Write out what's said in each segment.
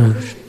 Hare Krishna.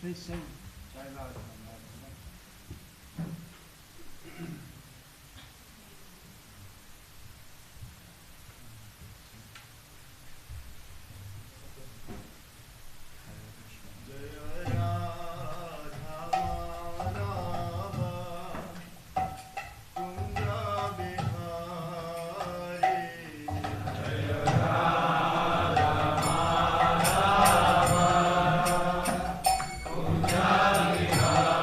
Please sing. Jai Radha. Hare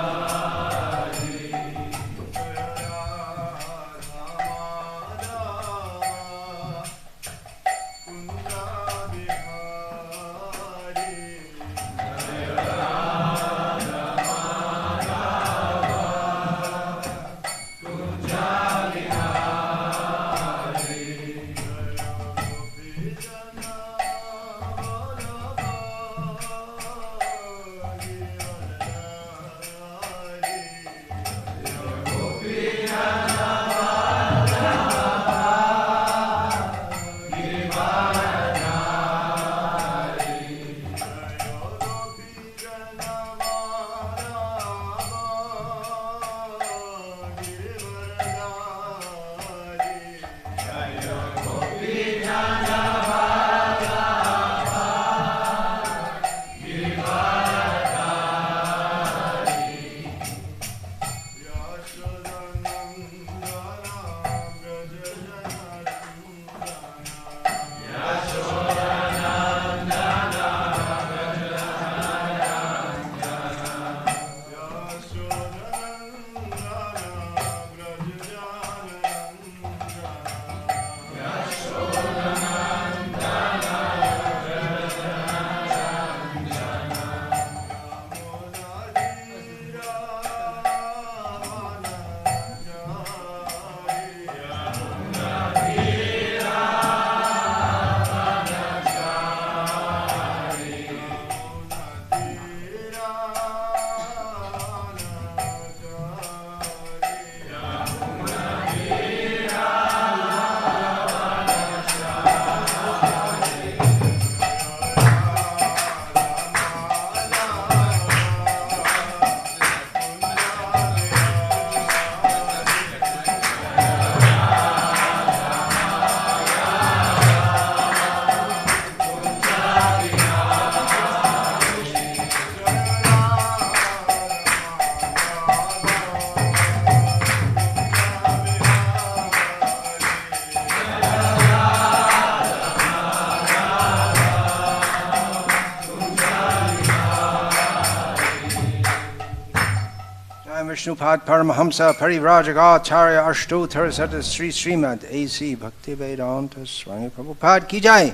Vishnupad Paramahamsa Parivrajagacharya Ashtottara Sata Sri Srimad A.C. Bhakti-Vedanta Swami Prabhupada Ki Jai.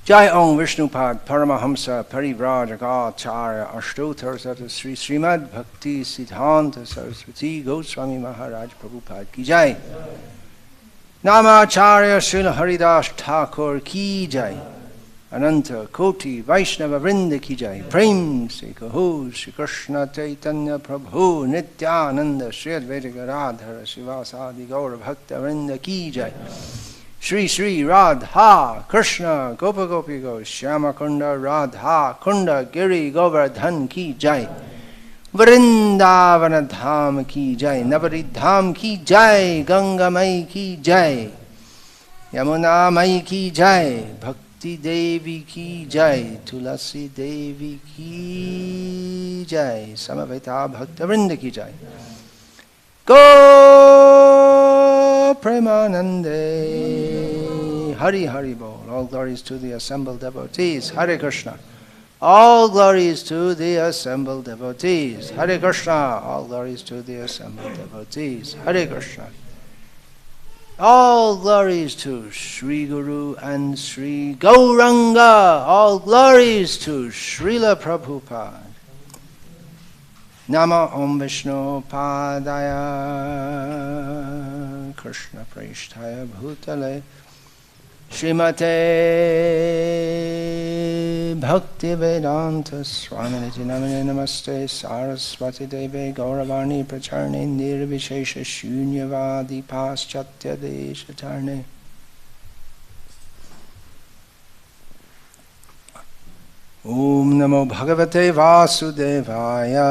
Jai Om Vishnupad Paramahamsa Parivrajagacharya Ashtottara Sata Sri Srimad Bhakti Siddhanta Saraswati Goswami Maharaj Prabhupada Ki Jai. Namacharya Srila Haridas Thakur Ki Jai. Ananta Koti Vaishnava Vrinda Ki Jai. Prem Se Kaho Shri Krishna Chaitanya Prabhu Nityananda Shri Advaita Gadadhara Sivasadi Gaura Bhakta Vrinda Ki Jai. Shri Shri Radha Krishna Gopa Gopi Go Shyama Kunda Radha Kunda Giri Govardhan Ki Jai. Vrindavana Dham Ki Jai. Navadi Dham Ki Jai. Ganga Mai Ki Jai. Yamuna Mai Ki Jai. Bhakti Devi Ki Jai. Tulasi Devi Ki Jai. Samaveta Bhakta Vrinda Ki Jai. Go Premanande. Hari Hari Bol. All glories to the assembled devotees. Hare Krishna. All glories to the assembled devotees. Hare Krishna. All glories to the assembled devotees. Hare Krishna. All glories to Sri Guru and Sri Gauranga. All glories to Srila Prabhupada. Nama Om Vishnu Padaya Krishna Preshtaya Bhutale Srimate Bhakti-Vedanta Swaminiti Namane Namaste Saraswati Deve Gauravani Pracharne Nirvishesha Shunyavadi Paschatya Deshatarne. Om Namo Bhagavate Vasudevaya.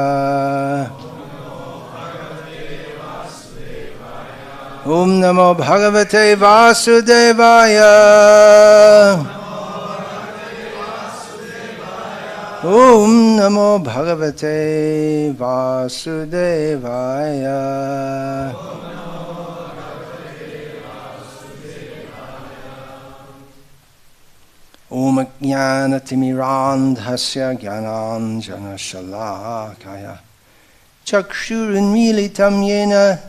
Om Namo Bhagavate Vasudevaya. Om Namo Bhagavate Vasudevaya. Om Jnana Timirandhasya Jnananjana Shalakaya Chakshurunmilitam Yena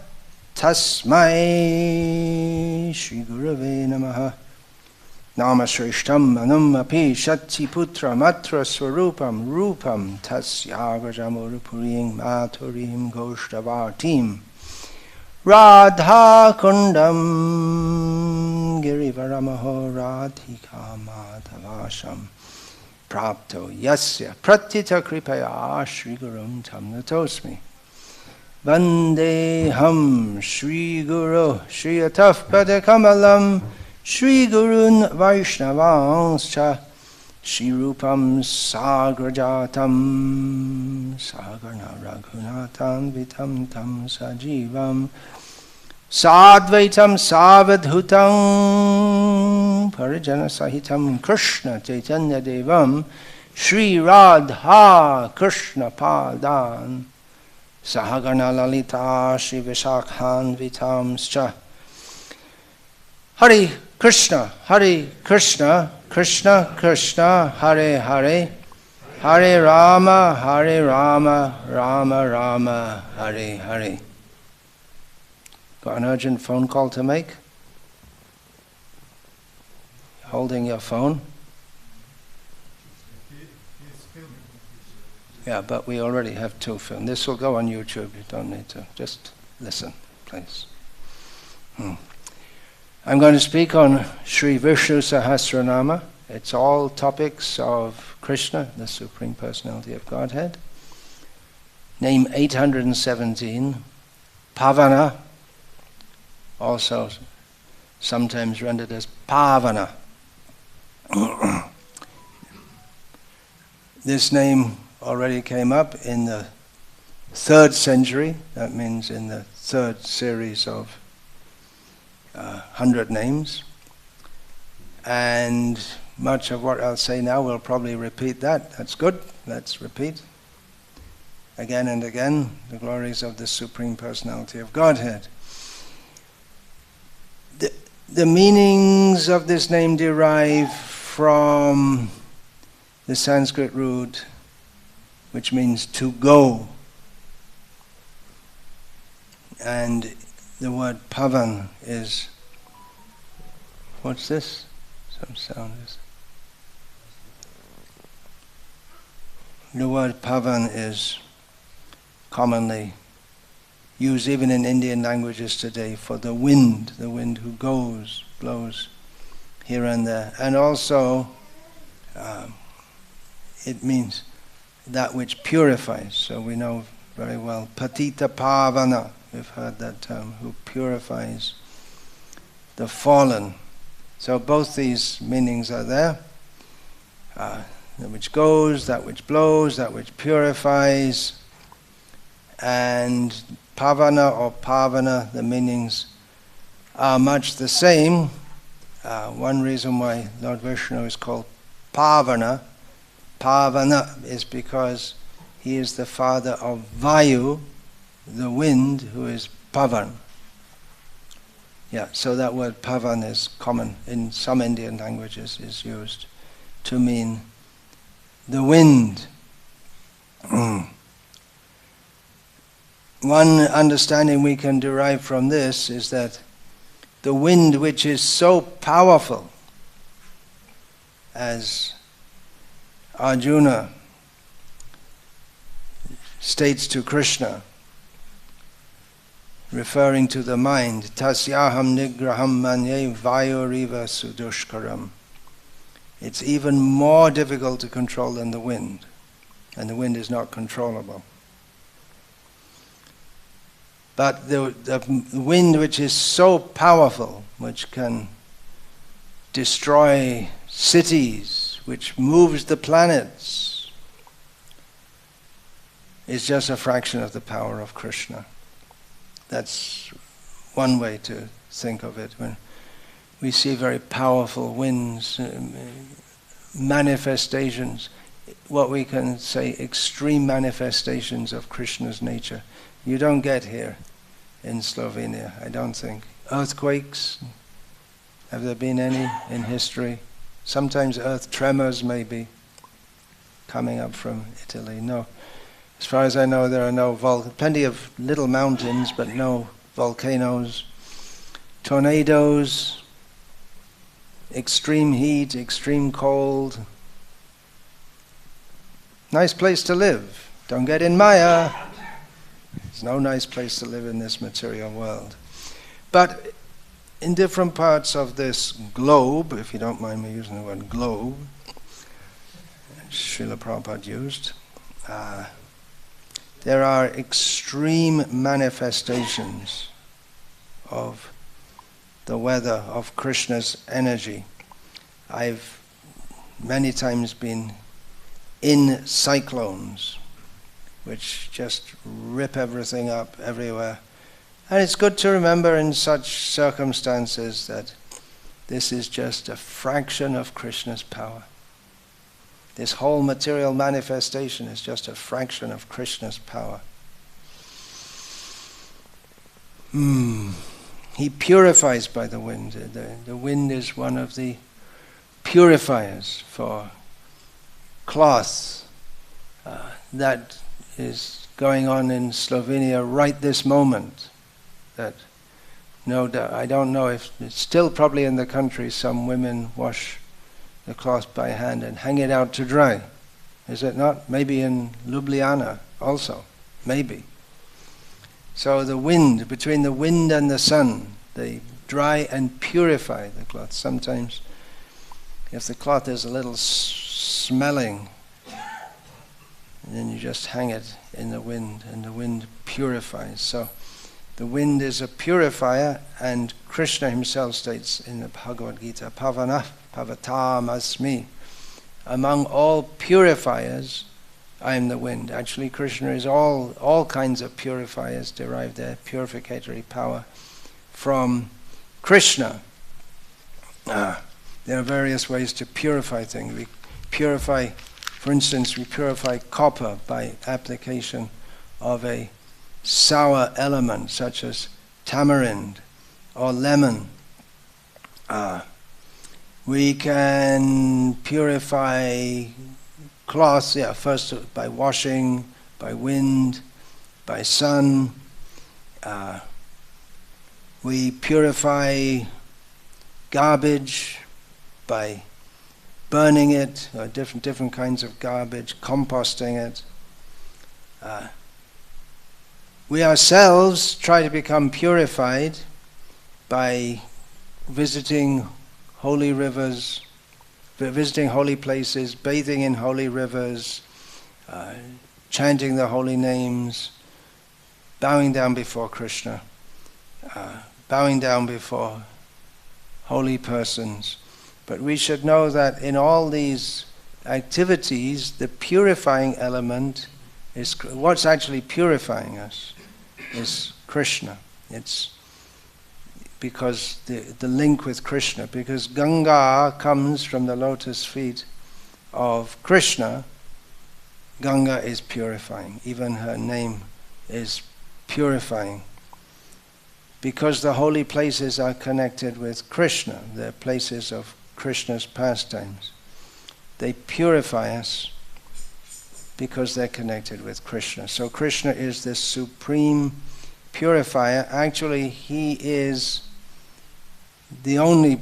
Tasmai Shri Gurave Namaha. Namashrishtam Manum Api Shati Putra Matra Swarupam Rupam Tasyagajamurupuriying Maturim Goshtavartim Radha Kundam Girivaramaho Radhika Madhavasham Prapto Yasya Pratita Kripaya Shri Gurum Tamnatosmi Vandeham Shri Guru Shri Ataf Padakamalam Shri Gurun Vaishnavanscha Shri Rupam Sagrajatam Sagarna Raghunatam Vitam Tam Sajivam Sadvaitam Savadhutam Parijana Sahitam Krishna Chaitanya Devam Shri Radha Krishna Padan Sahagana Lalita Shri Vishakhan Vitamscha. Hare Krishna, Hare Krishna, Krishna Krishna, Hare Hare, Hare Rama, Hare Rama, Rama Rama, Hare Hare. Got an urgent phone call to make? Holding your phone? Yeah, but we already have two films. This will go on YouTube. You don't need to. Just listen, please. I'm going to speak on Sri Vishnu Sahasranama. It's all topics of Krishna, the Supreme Personality of Godhead. Name 817, Pavana, also sometimes rendered as Pavana. This name already came up in the 3rd century. That means in the 3rd series of 100 names. And much of what I'll say now will probably repeat that. That's good. Let's repeat again and again the glories of the Supreme Personality of Godhead. The meanings of this name derive from the Sanskrit root which means to go. And the word pavan is, what's this? Some sound is. The word pavan is commonly used even in Indian languages today for the wind who goes, blows here and there. And also it means that which purifies. So we know very well, patita pavana, we've heard that term, who purifies the fallen. So both these meanings are there. That which goes, that which blows, that which purifies. And pavana or pavana, the meanings are much the same. One reason why Lord Vishnu is called Pavana is because he is the father of Vayu, the wind, who is Pavan. Yeah, so that word Pavan is common in some Indian languages, is used to mean the wind. One understanding we can derive from this is that the wind which is so powerful, as Arjuna states to Krishna, referring to the mind, tasyaham nigraham manye vayuriva sudushkaram. It's even more difficult to control than the wind, and the wind is not controllable. But the wind which is so powerful, which can destroy cities, which moves the planets, is just a fraction of the power of Krishna. That's one way to think of it. When we see very powerful winds, manifestations, what we can say extreme manifestations of Krishna's nature, you don't get here in Slovenia, I don't think. Earthquakes, have there been any in history? Sometimes earth tremors maybe coming up from Italy. No. As far as I know, there are plenty of little mountains, but no volcanoes. Tornadoes, extreme heat, extreme cold. Nice place to live. Don't get in Maya. There's no nice place to live in this material world. But in different parts of this globe, if you don't mind me using the word globe, Srila Prabhupada used, there are extreme manifestations of the weather, of Krishna's energy. I've many times been in cyclones, which just rip everything up everywhere. And it's good to remember in such circumstances that this is just a fraction of Krishna's power. This whole material manifestation is just a fraction of Krishna's power. He purifies by the wind. The wind is one of the purifiers for cloth. That is going on in Slovenia right this moment. That no doubt, I don't know if it's still probably in the country, some women wash the cloth by hand and hang it out to dry. Is it not? Maybe in Ljubljana also. Maybe. So the wind, between the wind and the sun, they dry and purify the cloth. Sometimes if the cloth is a little smelling, then you just hang it in the wind and the wind purifies. So the wind is a purifier, and Krishna himself states in the Bhagavad Gita, Pavana Pavatam Asmi. Among all purifiers, I am the wind. Actually, Krishna is all kinds of purifiers derive their purificatory power from Krishna. There are various ways to purify things. We purify, for instance, we purify copper by application of a sour element such as tamarind or lemon. We can purify cloth, first by washing, by wind, by sun. We purify garbage by burning it, or different kinds of garbage, composting it. We ourselves try to become purified by visiting holy rivers, visiting holy places, bathing in holy rivers, chanting the holy names, bowing down before Krishna, bowing down before holy persons. But we should know that in all these activities, the purifying element is, what's actually purifying us is Krishna. It's because the link with Krishna, because Ganga comes from the lotus feet of Krishna. Ganga is purifying. Even her name is purifying. Because the holy places are connected with Krishna, they're places of Krishna's pastimes. They purify us because they're connected with Krishna. So Krishna is the supreme purifier. Actually, he is the only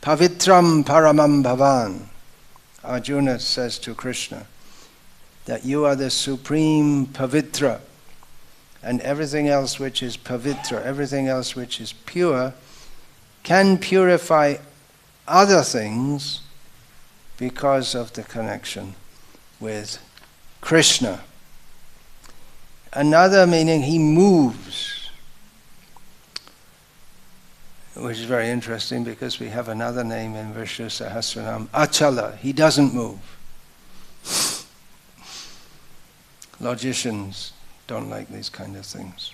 pavitram paramam bhavan. Arjuna says to Krishna that you are the supreme pavitra, and everything else which is pavitra, everything else which is pure, can purify other things because of the connection with Krishna. Another meaning, he moves, which is very interesting because we have another name in Vishnu Sahasranam, Achala. He doesn't move. Logicians don't like these kind of things.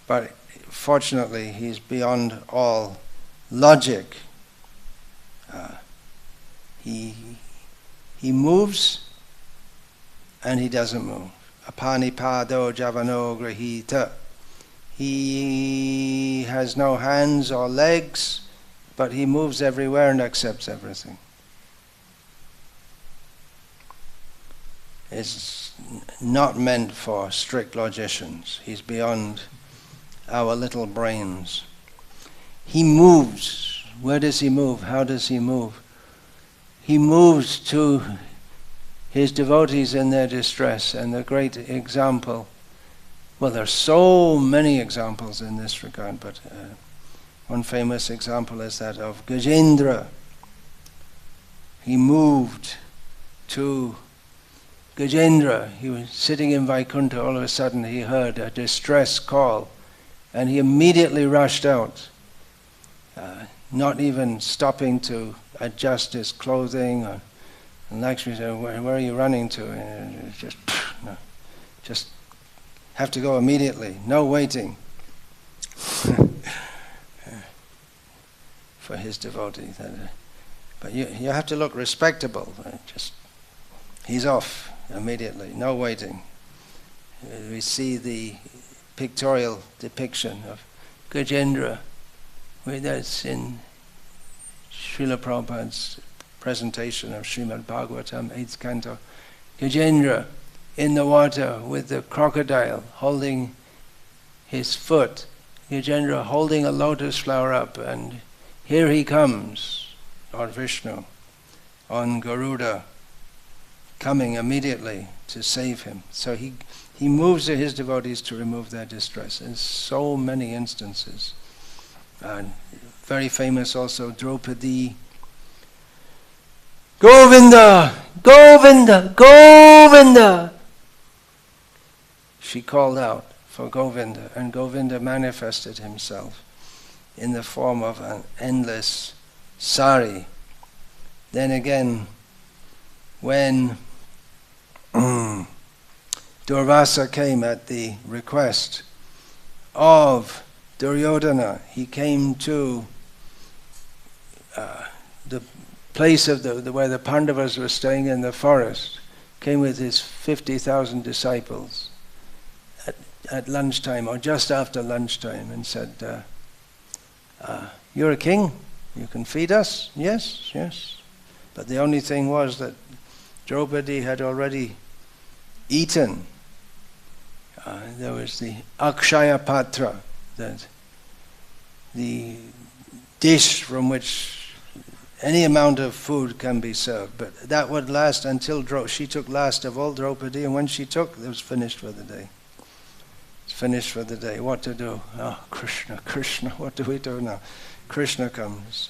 But fortunately, he's beyond all logic. He moves and he doesn't move. Apanipado javano grahita. He has no hands or legs, but he moves everywhere and accepts everything. It's not meant for strict logicians. He's beyond our little brains. He moves. Where does he move? How does he move? He moves to his devotees in their distress, and the great example, well, there are so many examples in this regard, but one famous example is that of Gajendra. He moved to Gajendra. He was sitting in Vaikuntha. All of a sudden he heard a distress call, and he immediately rushed out, not even stopping to adjust his clothing. And Lakshmi said, where are you running to? And just have to go immediately, no waiting for his devotee. But you have to look respectable. He's off immediately, no waiting. We see the pictorial depiction of Gajendra, where that's in Srila Prabhupada's presentation of Srimad Bhagavatam, 8th canto. Gajendra in the water with the crocodile holding his foot. Gajendra holding a lotus flower up, and here he comes, Lord Vishnu, on Garuda, coming immediately to save him. So he moves to his devotees to remove their distress. In so many instances. Very famous also, Draupadi. Govinda! Govinda! Govinda! She called out for Govinda, and Govinda manifested himself in the form of an endless sari. Then again, when Durvasa came at the request of Duryodhana, he came to the place of where the Pandavas were staying in the forest, came with his 50,000 disciples at lunchtime or just after lunchtime and said, you're a king, you can feed us? Yes, yes. But the only thing was that Draupadi had already eaten. There was the Akshaya Patra, that the dish from which any amount of food can be served, but that would last until she took last of all, Draupadi, and when she took, it was finished for the day. It's finished for the day. What to do? Oh, Krishna, Krishna, what do we do now? Krishna comes.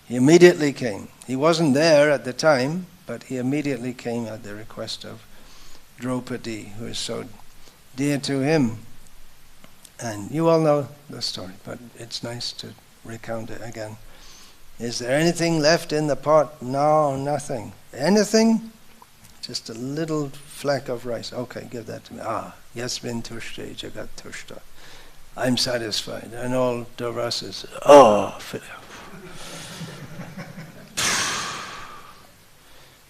He immediately came. He wasn't there at the time, but he immediately came at the request of Draupadi, who is so dear to him. And you all know the story, but it's nice to recount it again. Is there anything left in the pot? No, nothing. Anything? Just a little fleck of rice. Okay, give that to me. Yasmin tushte jagat tushta. I'm satisfied. And all Durvasas,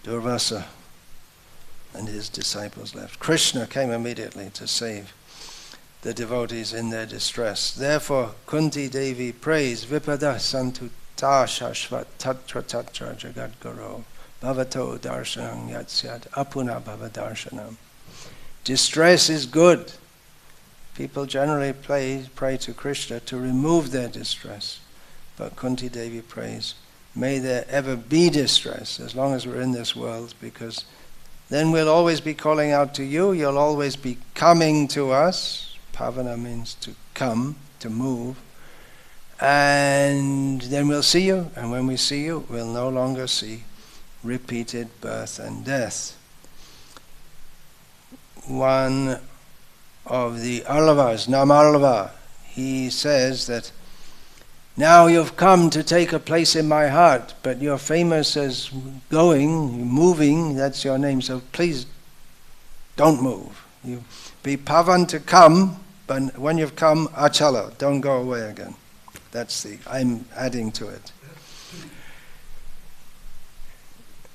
Durvasa and his disciples left. Krishna came immediately to save the devotees in their distress. Therefore, Kunti Devi prays, Vipada Santu Ta Shashvat Tatra Tatra Jagat Guru Bhavato Darshanam Yatsyat Apuna Bhava Darshanam. Distress is good. People generally pray to Krishna to remove their distress. But Kunti Devi prays, may there ever be distress as long as we're in this world, because then we'll always be calling out to you, you'll always be coming to us. Pavana means to come, to move. And then we'll see you, and when we see you, we'll no longer see repeated birth and death. One of the Arlavas, Namarlava, he says that now you've come to take a place in my heart, but you're famous as going, moving, that's your name, so please don't move. You be Pavan to come, but when you've come, Achala, don't go away again. I'm adding to it.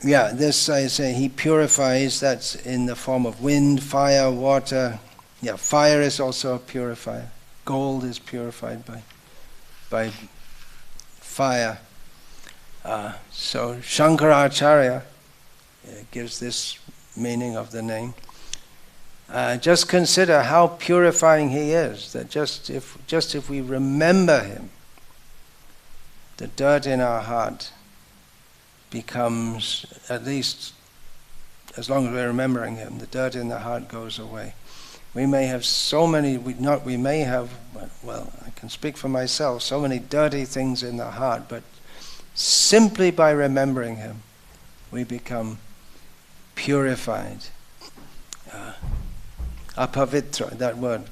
Yeah, this I say, he purifies, that's in the form of wind, fire, water. Yeah, fire is also a purifier. Gold is purified by fire. So Shankaracharya gives this meaning of the name. Just consider how purifying he is, that just if we remember him, the dirt in our heart becomes, at least as long as we're remembering him, the dirt in the heart goes away. We may have so many, well, I can speak for myself, so many dirty things in the heart, but simply by remembering him, we become purified. Apavitra, that word.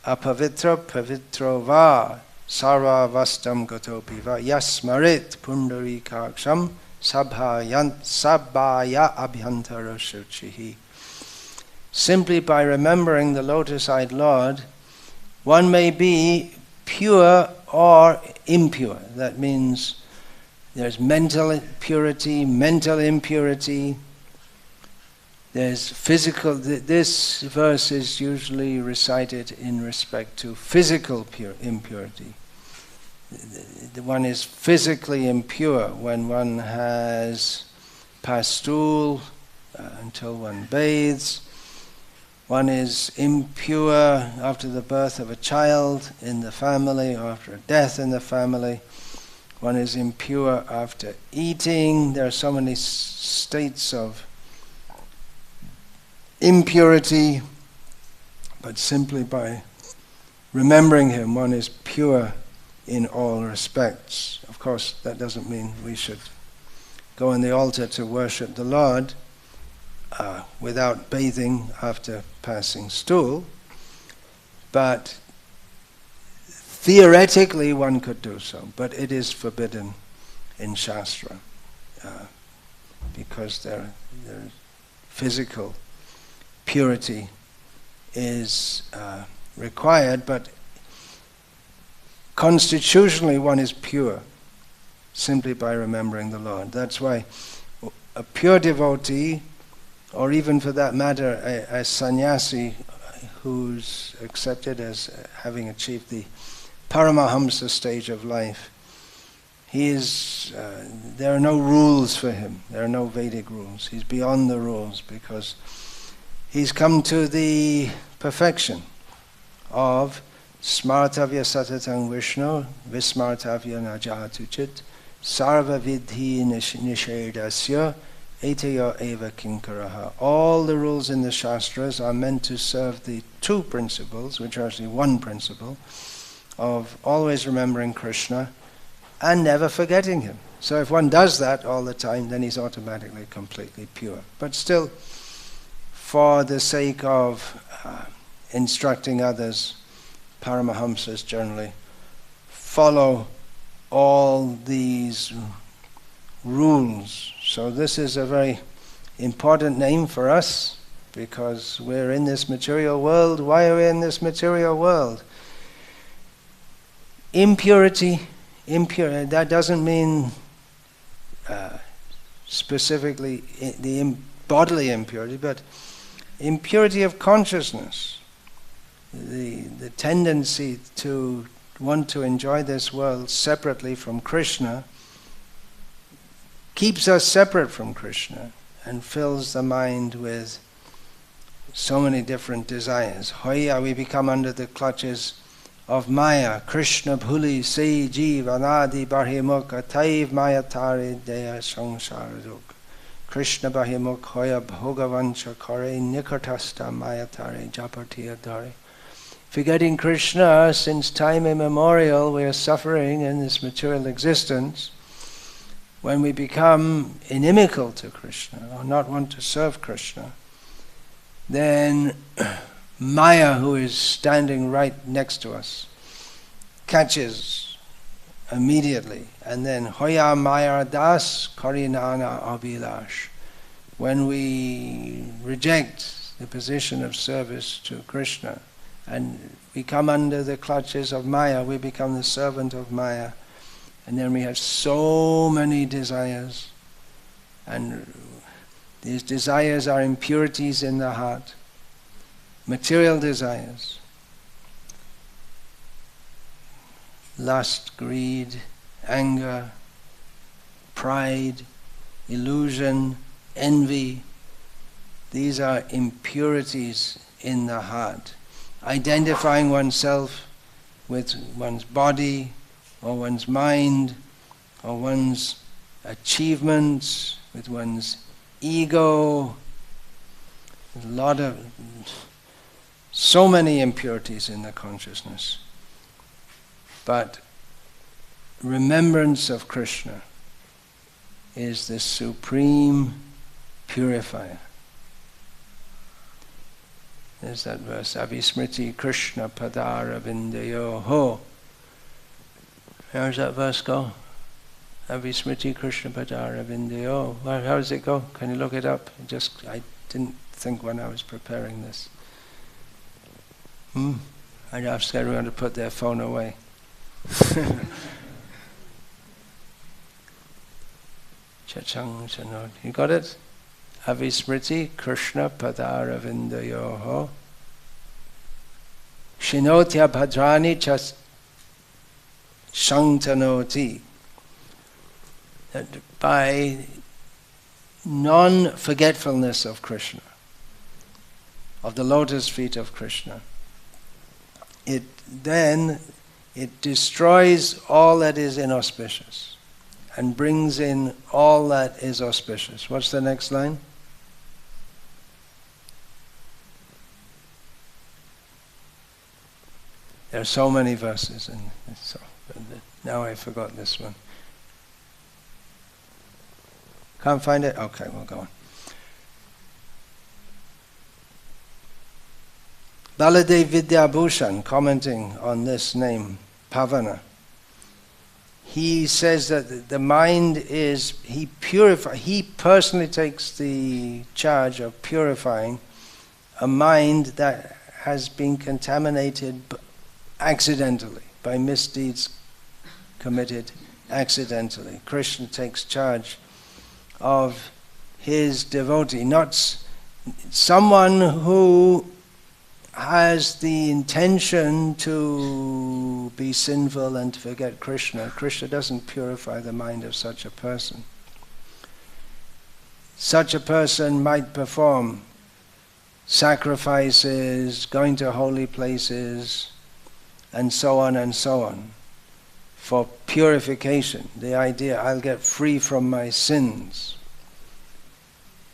Apavitra pavitro va sarva vastam gotopi va yasmarit pundarikaksham sabhaya abhyantara shuchihi. Simply by remembering the lotus-eyed Lord, one may be pure or impure. That means there's mental purity, mental impurity. There's physical, this verse is usually recited in respect to physical impurity. The one is physically impure when one has passed stool until one bathes. One is impure after the birth of a child in the family or after a death in the family. One is impure after eating. There are so many states of impurity, but simply by remembering him, one is pure in all respects. Of course, that doesn't mean we should go on the altar to worship the Lord without bathing after passing stool, but theoretically one could do so, but it is forbidden in Shastra because their physical purity is required, but constitutionally one is pure simply by remembering the Lord. That's why a pure devotee, or even for that matter a sannyasi who's accepted as having achieved the Paramahamsa stage of life, there are no rules for him, there are no Vedic rules. He's beyond the rules because he's come to the perfection of smartavya satatang Vishnu, vismartavya najatuchit, sarva vidhi nishedasya, etayo eva kinkaraha. All the rules in the Shastras are meant to serve the two principles, which are actually one principle, of always remembering Krishna and never forgetting him. So if one does that all the time, then he's automatically completely pure. But still, for the sake of instructing others, Paramahamsas generally follow all these rules. So this is a very important name for us, because we're in this material world. Why are we in this material world? Impurity, that doesn't mean specifically the bodily impurity, but impurity of consciousness. The tendency to want to enjoy this world separately from Krishna keeps us separate from Krishna and fills the mind with so many different desires. Hoya, we become under the clutches of Maya. Krishna bhuli se jeev anadi bahimuk ataiv mayatari deya samsaraduk. Krishna bahimuk hoya bhogavancha kare nikatasta mayatari japatiyadari. Forgetting Krishna, since time immemorial we are suffering in this material existence. When we become inimical to Krishna, or not want to serve Krishna, then Maya, who is standing right next to us, catches immediately. And then Hoya Maya Das Karinana Abhilash. When we reject the position of service to Krishna and we come under the clutches of Maya, we become the servant of Maya. And then we have so many desires. And these desires are impurities in the heart. Material desires. Lust, greed, anger, pride, illusion, envy. These are impurities in the heart. Identifying oneself with one's body, or one's mind, or one's achievements, with one's ego. There's a lot of, so many impurities in the consciousness. But remembrance of Krishna is the supreme purifier. There's that verse, Avismriti Krishna Padara Vindayoho. How does that verse go? Avismriti Krishna Padara Vindayo. How does it go? Can you look it up? I didn't think when I was preparing this. I'd ask everyone to put their phone away. Chachang Chanod. You got it? Avismriti Krishna Padara Vindayoho. Shinotya Bhadrani Chas Shantanoti. That by non-forgetfulness of Krishna, of the lotus feet of Krishna, it destroys all that is inauspicious and brings in all that is auspicious. What's the next line? There are so many verses, and so now I forgot this one. Can't find it? Okay, we'll go on. Baladev Vidyabhushan, commenting on this name, Pavana, he says that the mind is, he personally takes the charge of purifying a mind that has been contaminated accidentally, by misdeeds committed accidentally. Krishna takes charge of his devotee, not someone who has the intention to be sinful and to forget Krishna. Krishna doesn't purify the mind of such a person. Such a person might perform sacrifices, going to holy places, and so on and so on, for purification. The idea, I'll get free from my sins.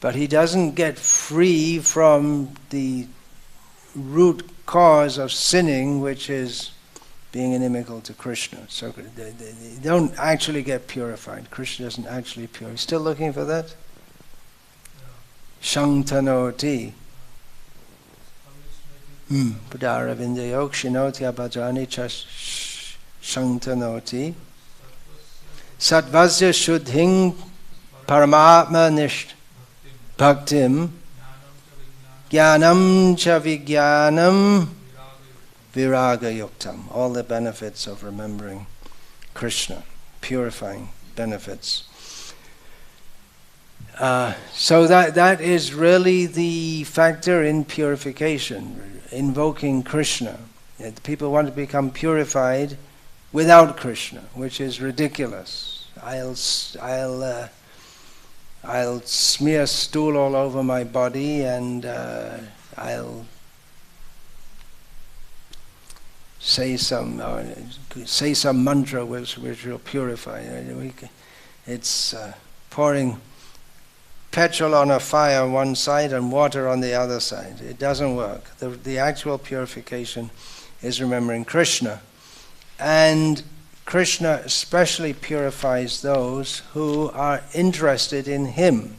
But he doesn't get free from the root cause of sinning, which is being inimical to Krishna. So they don't actually get purified. Krishna doesn't actually purify. Still looking for that? Shangtanoti. Padara vindayok shinoti abhajani shangtanoti. Satvasya shuddhing paramatma nisht bhaktim jnanam cha vijnanam viraga yuktam. All the benefits of remembering Krishna, purifying benefits. So that is really the factor in purification, invoking Krishna. People want to become purified without Krishna, which is ridiculous. I'll smear stool all over my body, and I'll say some mantra which will purify. It's pouring petrol on a fire on one side and water on the other side. It doesn't work. The actual purification is remembering Krishna. And Krishna especially purifies those who are interested in him.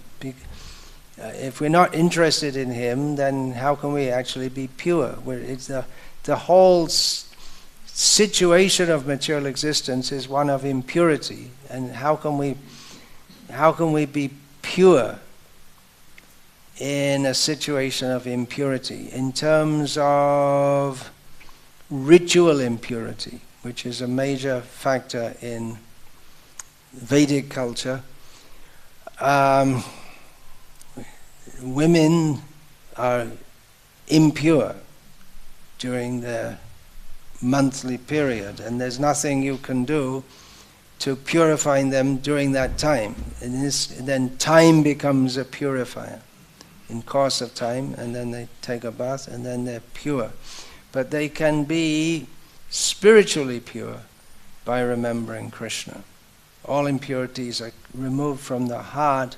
If we're not interested in him, then how can we actually be pure? It's the whole situation of material existence is one of impurity. And how can we be pure in a situation of impurity? In terms of ritual impurity, which is a major factor in Vedic culture, women are impure during their monthly period, and there's nothing you can do to purify them during that time. And then time becomes a purifier in course of time, and then they take a bath, and then they're pure. But they can be spiritually pure by remembering Krishna. All impurities are removed from the heart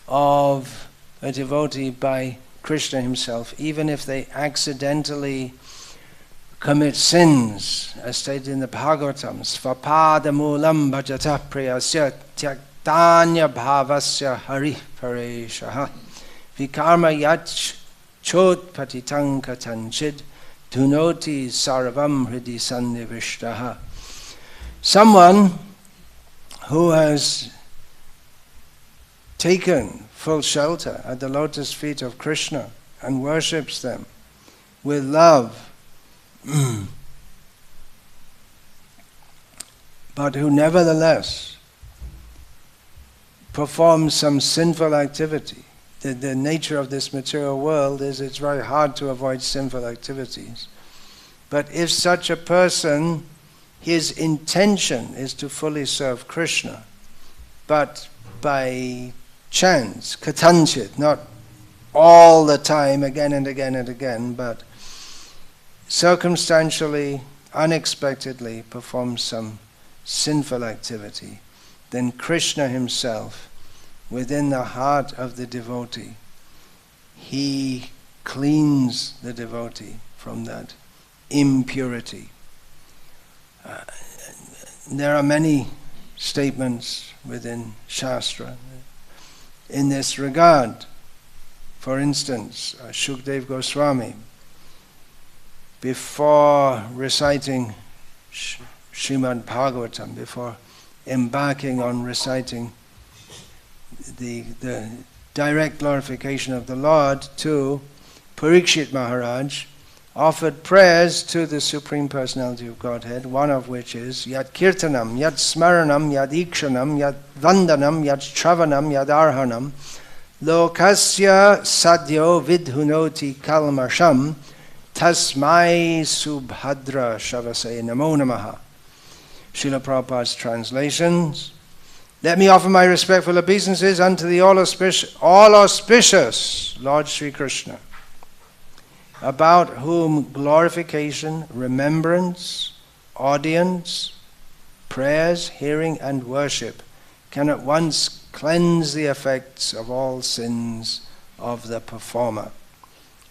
of a devotee by Krishna himself, even if they accidentally commit sins, as stated in the Bhagavatam. Svapadamulam bhajata priyasya tyaktanya bhavasya hare-krishna vikarma yach chot patitang katanchid dhunoti sarvam hridi sannivishtaha. Someone who has taken full shelter at the lotus feet of Krishna and worships them with love, but who nevertheless performs some sinful activity. The nature of this material world is it's very hard to avoid sinful activities. But if such a person, his intention is to fully serve Krishna, but by chance, katanchit, not all the time, again and again and again, but circumstantially, unexpectedly performs some sinful activity, then Krishna himself, within the heart of the devotee, he cleans the devotee from that impurity. There are many statements within Shastra in this regard. For instance, Shukdev Goswami, before reciting Srimad Bhagavatam, before embarking on reciting the direct glorification of the Lord to Parikshit Maharaj, offered prayers to the Supreme Personality of Godhead, one of which is Yat Kirtanam, Yat Smaranam, Yat Ikshanam, Yat Vandanam, Yat Shravanam, Yat Arhanam, Lokasya Sadyo Vidhunoti Kalmasham, Tasmai Subhadra Shavasai Namo Namaha. Srila Prabhupada's translations: let me offer my respectful obeisances unto the all auspicious Lord Sri Krishna. about whom glorification, remembrance, audience, prayers, hearing and worship can at once cleanse the effects of all sins of the performer.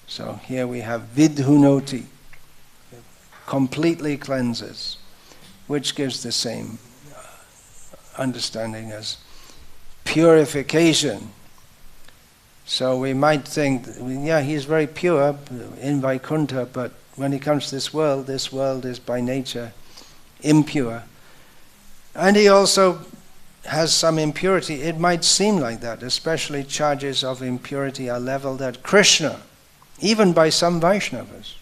So here we have vidhunoti, completely cleanses, which gives the same understanding as purification. So we might think, yeah, he's very pure in Vaikuntha, but when he comes to this world is by nature impure. And he also has some impurity. It might seem like that, especially charges of impurity are leveled at Krishna, even by some Vaishnavas.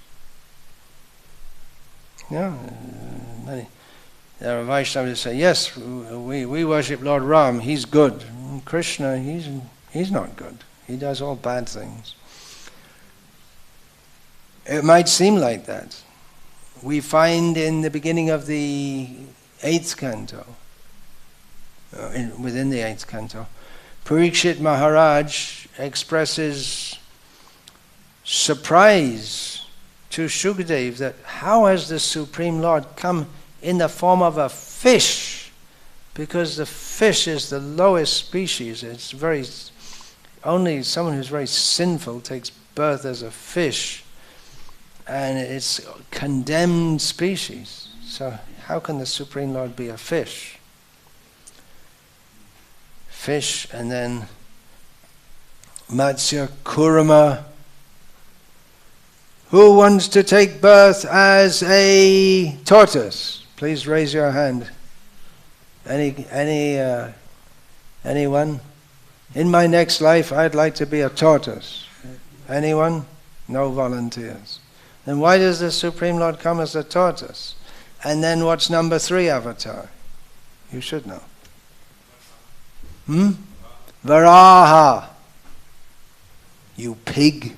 Yeah, there are Vaishnavas who say, yes, we worship Lord Ram, he's good. And Krishna, he's not good. He does all bad things. It might seem like that. We find in the beginning of the 8th canto, within the 8th canto, Parikshit Maharaj expresses surprise to Shukadev that how has the Supreme Lord come in the form of a fish? Because the fish is the lowest species. It's only someone who's very sinful takes birth as a fish, and it's a condemned species. So how can the Supreme Lord be a fish? Fish, and then Matsya Kurama. Who wants to take birth as a tortoise? Please raise your hand. Anyone? In my next life, I'd like to be a tortoise. Anyone? No volunteers. Then why does the Supreme Lord come as a tortoise? And then what's number 3 avatar? You should know. Varaha. You pig.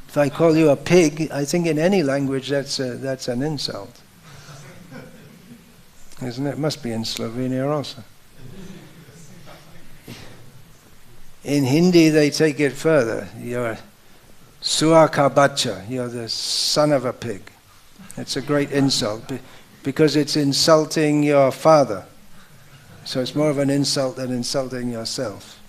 If I call you a pig, I think in any language that's an insult. Isn't it? It must be in Slovenia also. In Hindi they take it further. You're suaka bacha, you're the son of a pig. It's a great insult because it's insulting your father. So it's more of an insult than insulting yourself.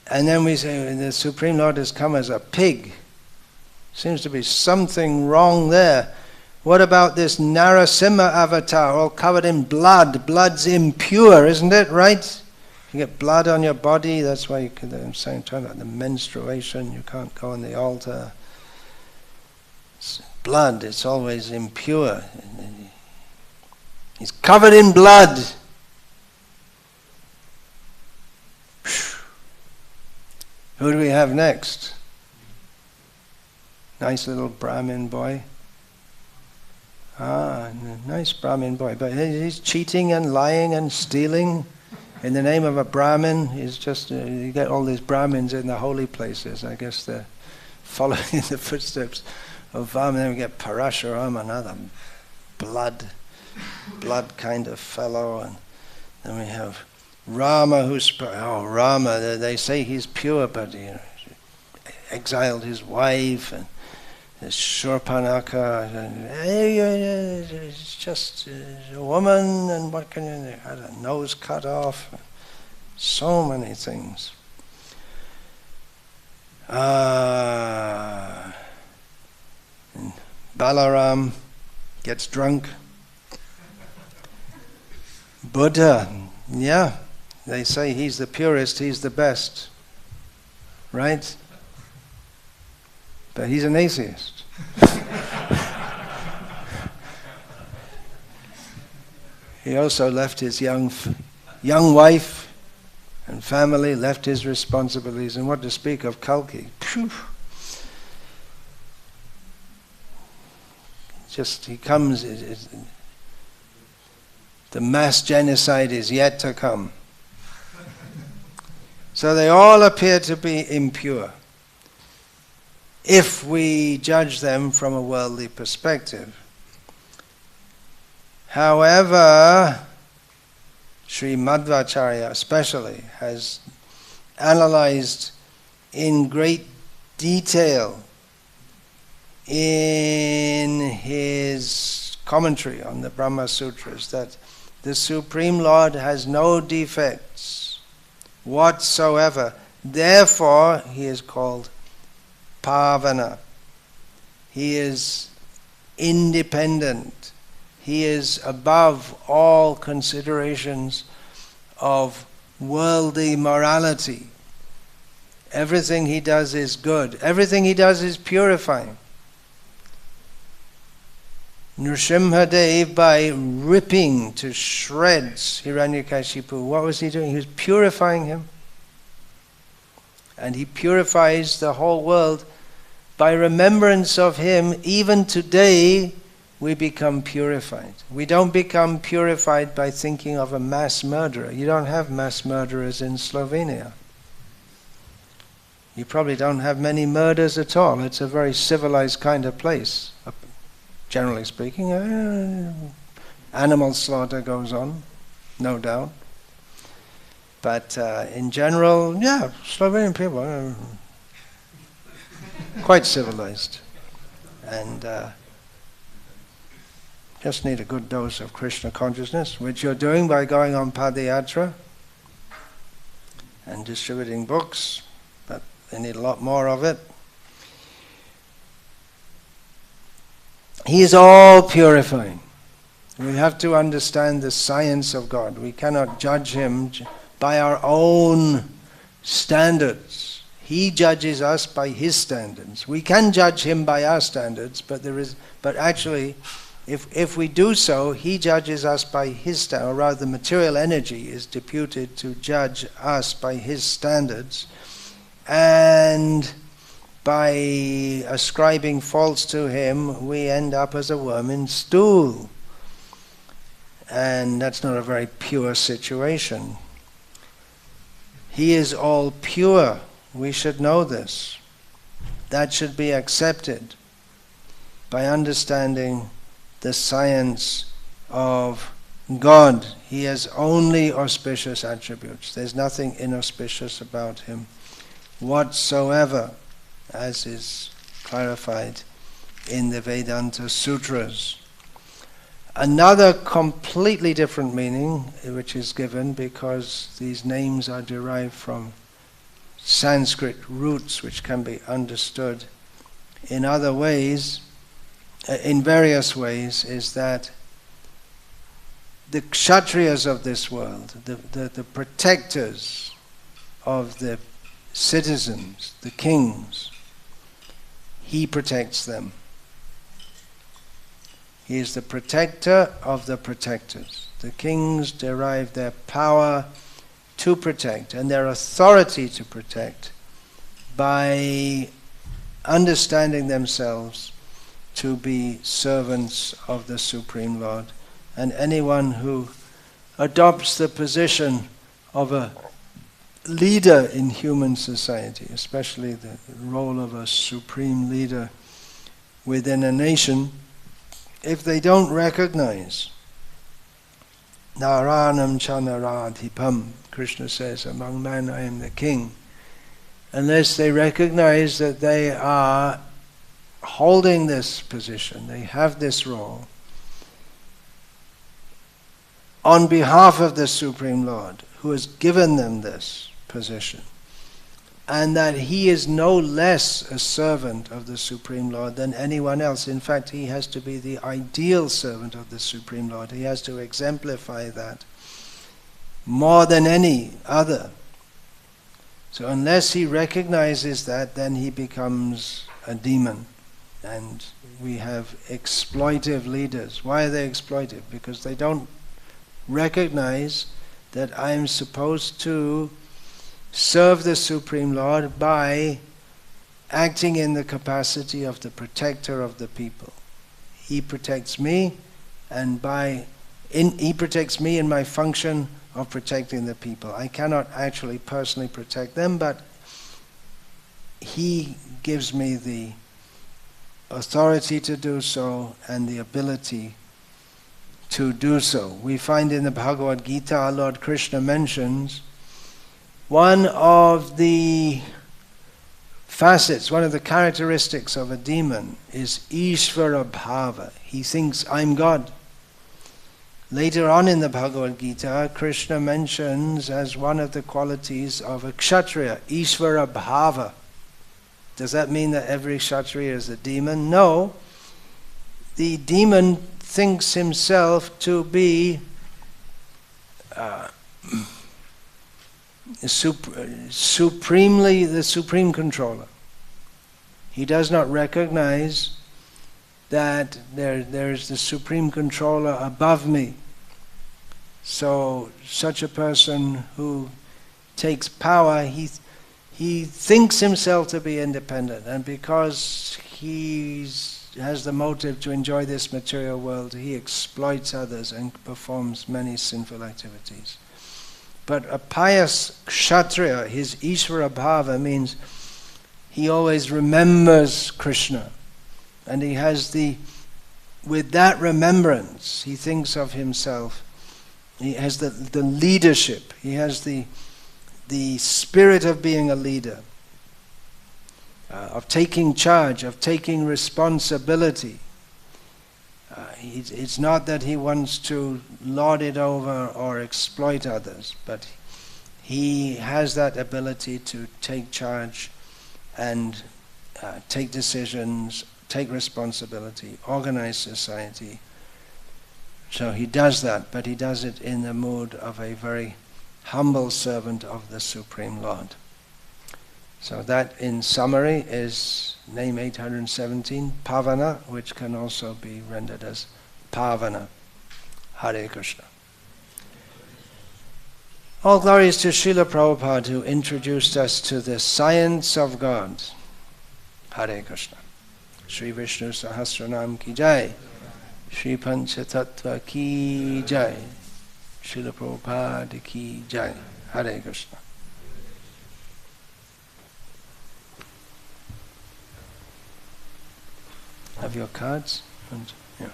And then we say the Supreme Lord has come as a pig. Seems to be something wrong there. What about this Narasimha avatar, all covered in blood? Blood's impure, isn't it, right? You get blood on your body, that's why I'm saying, talking about the menstruation, you can't go on the altar. It's blood, it's always impure. He's covered in blood. Who do we have next? Nice little Brahmin boy. Nice Brahmin boy, but he's cheating and lying and stealing in the name of a Brahmin. He's just, you get all these Brahmins in the holy places. I guess they're following in the footsteps of Vamana. Then we get Parashuram, another blood kind of fellow. And then we have Rama, Rama, they say he's pure, but he exiled his wife, and this Shurpanaka, it's just a woman, and what can you do? Had a nose cut off, so many things. And Balaram gets drunk. Buddha, yeah, they say he's the purest, he's the best, right? But he's an atheist. He also left his young wife and family, left his responsibilities, and what to speak of Kalki. Phew. Just, he comes, the mass genocide is yet to come. So they all appear to be impure, if we judge them from a worldly perspective. However, Sri Madhvacharya especially has analyzed in great detail in his commentary on the Brahma Sutras that the Supreme Lord has no defects whatsoever. Therefore, he is called Pavana. He is independent. He is above all considerations of worldly morality. Everything he does is good. Everything he does is purifying. Nrsimhadev, by ripping to shreds Hiranyakashipu, what was he doing? He was purifying him. And he purifies the whole world. By remembrance of him, even today, we become purified. We don't become purified by thinking of a mass murderer. You don't have mass murderers in Slovenia. You probably don't have many murders at all. It's a very civilized kind of place. Generally speaking, animal slaughter goes on, no doubt. But in general, yeah, Slovenian people are quite civilized. And just need a good dose of Krishna consciousness, which you're doing by going on Padayatra and distributing books, but they need a lot more of it. He is all purifying. We have to understand the science of God. We cannot judge him by our own standards. He judges us by his standards. We can judge him by our standards, but actually, if we do so, he judges us by his standards, or rather the material energy is deputed to judge us by his standards, and by ascribing faults to him, we end up as a worm in stool. And that's not a very pure situation. He is all pure. We should know this. That should be accepted by understanding the science of God. He has only auspicious attributes. There's nothing inauspicious about him whatsoever, as is clarified in the Vedanta Sutras. Another completely different meaning, which is given because these names are derived from Sanskrit roots, which can be understood in other ways, in various ways, is that the Kshatriyas of this world, the protectors of the citizens, the kings, he protects them. He is the protector of the protectors. The kings derive their power to protect and their authority to protect by understanding themselves to be servants of the Supreme Lord. And anyone who adopts the position of a leader in human society, especially the role of a supreme leader within a nation, if they don't recognize Naranam Chanaradhipam, Krishna says, among men I am the king, unless they recognize that they are holding this position, they have this role on behalf of the Supreme Lord, who has given them this position, and that he is no less a servant of the Supreme Lord than anyone else. In fact, he has to be the ideal servant of the Supreme Lord. He has to exemplify that more than any other. So unless he recognizes that, then he becomes a demon. And we have exploitive leaders. Why are they exploitive? Because they don't recognize that I am supposed to serve the Supreme Lord by acting in the capacity of the protector of the people. He protects me, and he protects me in my function of protecting the people. I cannot actually personally protect them, but he gives me the authority to do so and the ability to do so. We find in the Bhagavad Gita, Lord Krishna mentions one of the facets, one of the characteristics of a demon is Ishvara Bhava. He thinks, I'm God. Later on in the Bhagavad Gita, Krishna mentions as one of the qualities of a Kshatriya, Ishvara Bhava. Does that mean that every Kshatriya is a demon? No. The demon thinks himself to be supremely the supreme controller. He does not recognize that there's the supreme controller above me. So such a person who takes power, he thinks himself to be independent, and because he has the motive to enjoy this material world, he exploits others and performs many sinful activities. But a pious Kshatriya, his Ishvara Bhava, means he always remembers Krishna. And he has with that remembrance, he thinks of himself, he has the leadership, he has the spirit of being a leader, of taking charge, of taking responsibility. It's not that he wants to lord it over or exploit others, but he has that ability to take charge and take decisions, take responsibility, organize society. So he does that, but he does it in the mood of a very humble servant of the Supreme Lord. So that, in summary, is name 817, Pavana, which can also be rendered as Pavana. Hare Krishna. All glories to Srila Prabhupada, who introduced us to the science of God. Hare Krishna. Shri Vishnu Sahasranam ki jai. Shri Panchatattva ki jai. Srila Prabhupada ki jai. Hare Krishna. Have your cards? And, yeah.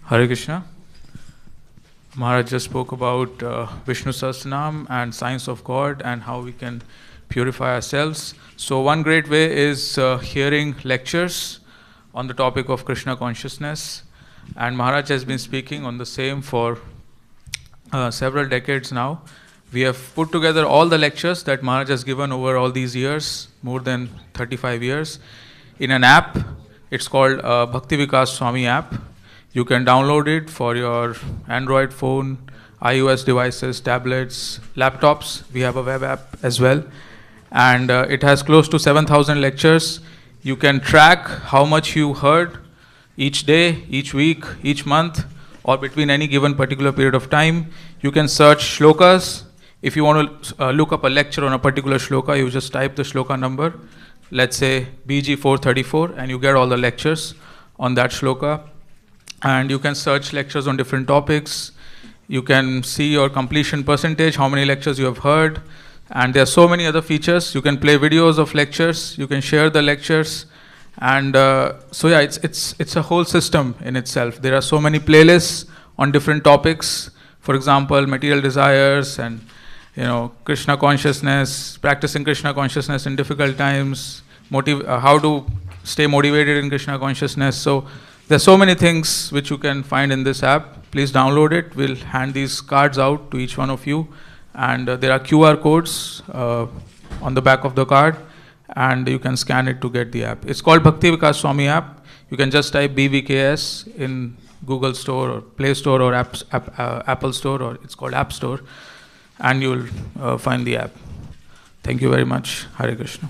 Hare Krishna. Maharaj just spoke about Vishnu Sahasranam and science of God and how we can purify ourselves. So one great way is hearing lectures on the topic of Krishna consciousness. And Maharaj has been speaking on the same for several decades now. We have put together all the lectures that Maharaj has given over all these years, more than 35 years, in an app. It's called Bhakti Vikas Swami app. You can download it for your Android phone, iOS devices, tablets, laptops. We have a web app as well. And it has close to 7,000 lectures. You can track how much you heard each day, each week, each month, or between any given particular period of time. You can search shlokas. If you want to look up a lecture on a particular shloka, you just type the shloka number, let's say BG 434, and you get all the lectures on that shloka. And you can search lectures on different topics. You can see your completion percentage, how many lectures you have heard. And there are so many other features. You can play videos of lectures. You can share the lectures. And so yeah, it's a whole system in itself. There are so many playlists on different topics. For example, material desires and Krishna consciousness, practicing Krishna consciousness in difficult times, how to stay motivated in Krishna consciousness. So there's so many things which you can find in this app. Please download it. We'll hand these cards out to each one of you. And there are QR codes on the back of the card. And you can scan it to get the app. It's called Bhakti Vikas Swami app. You can just type BVKS in Google Store or Play Store or Apple Store, or it's called App Store. And you'll find the app. Thank you very much. Hare Krishna.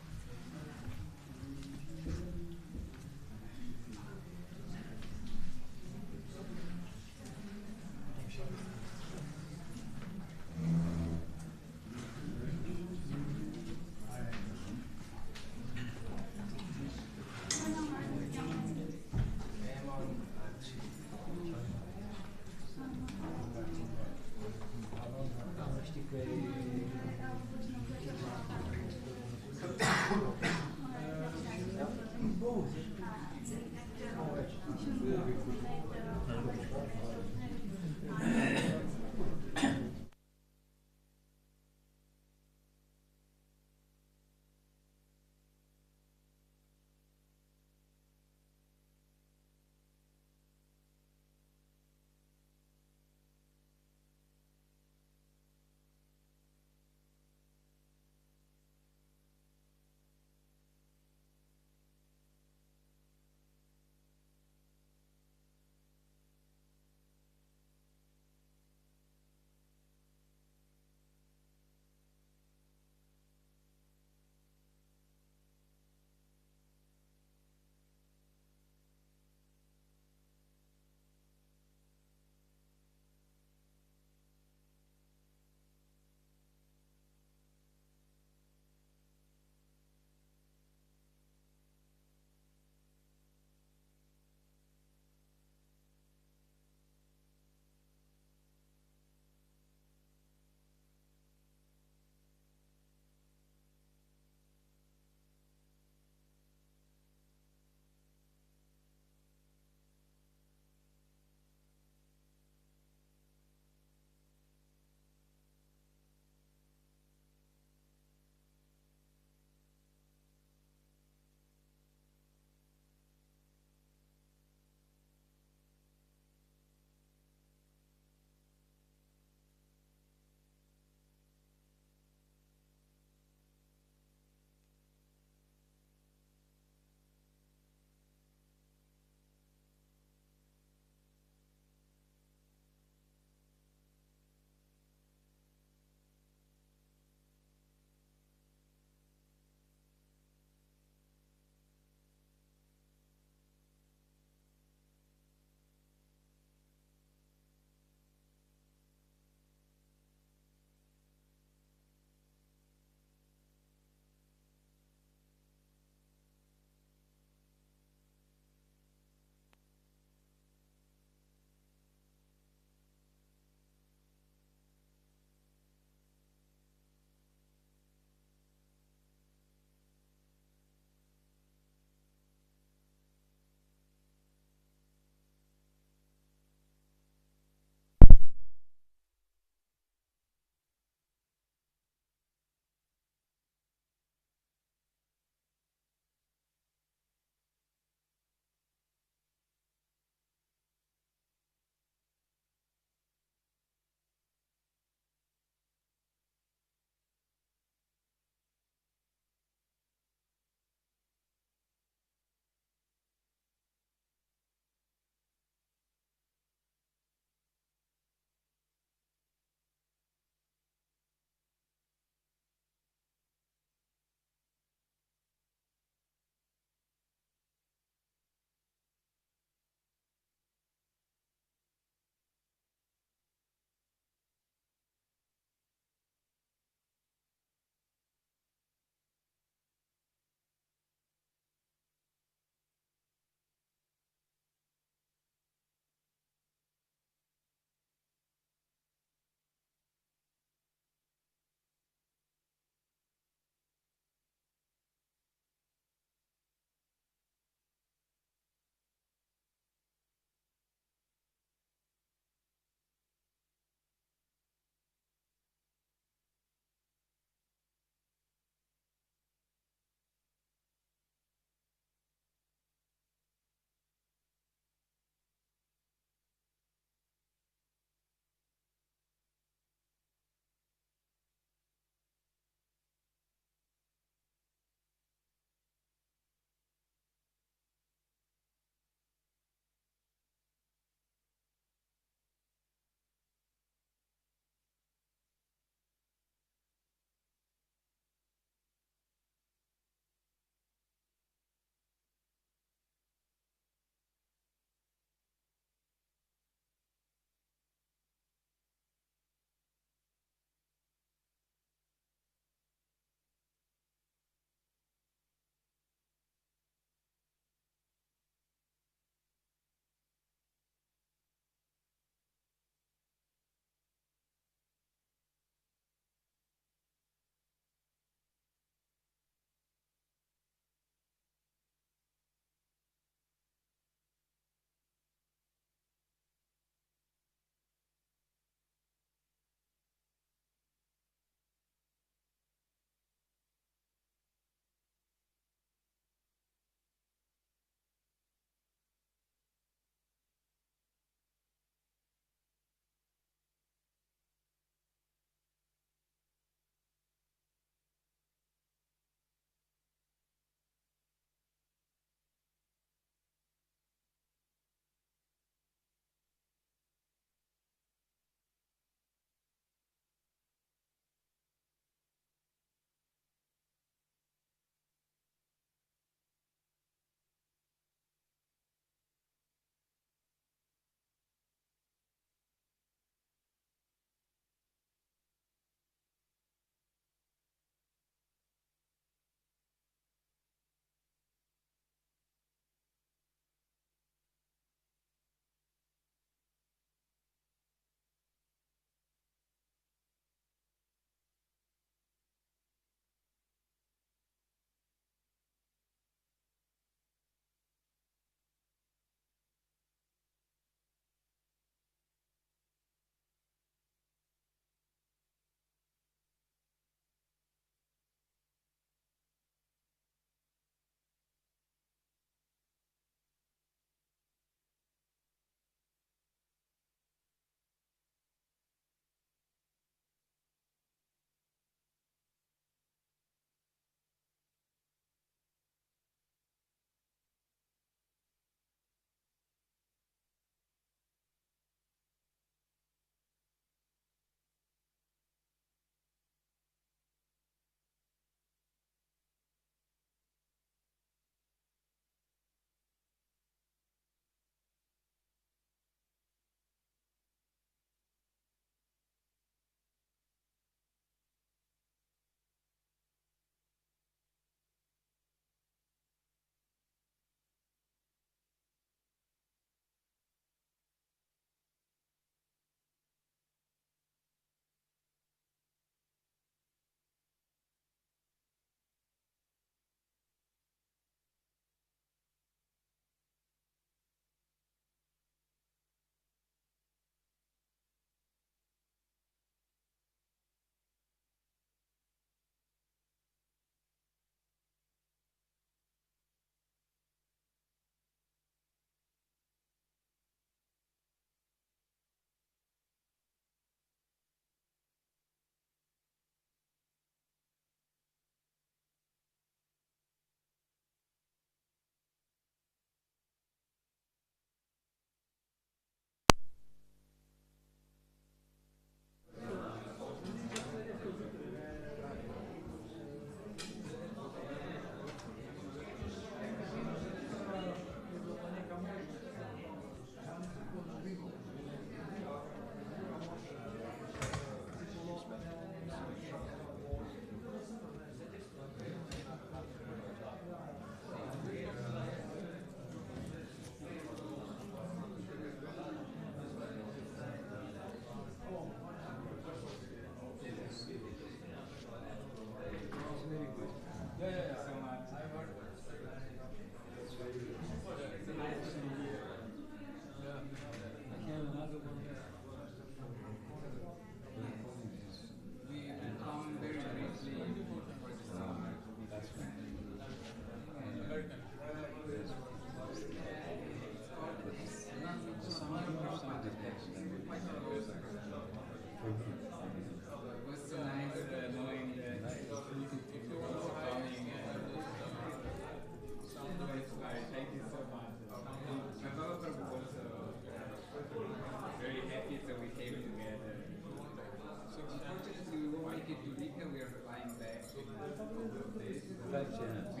chant.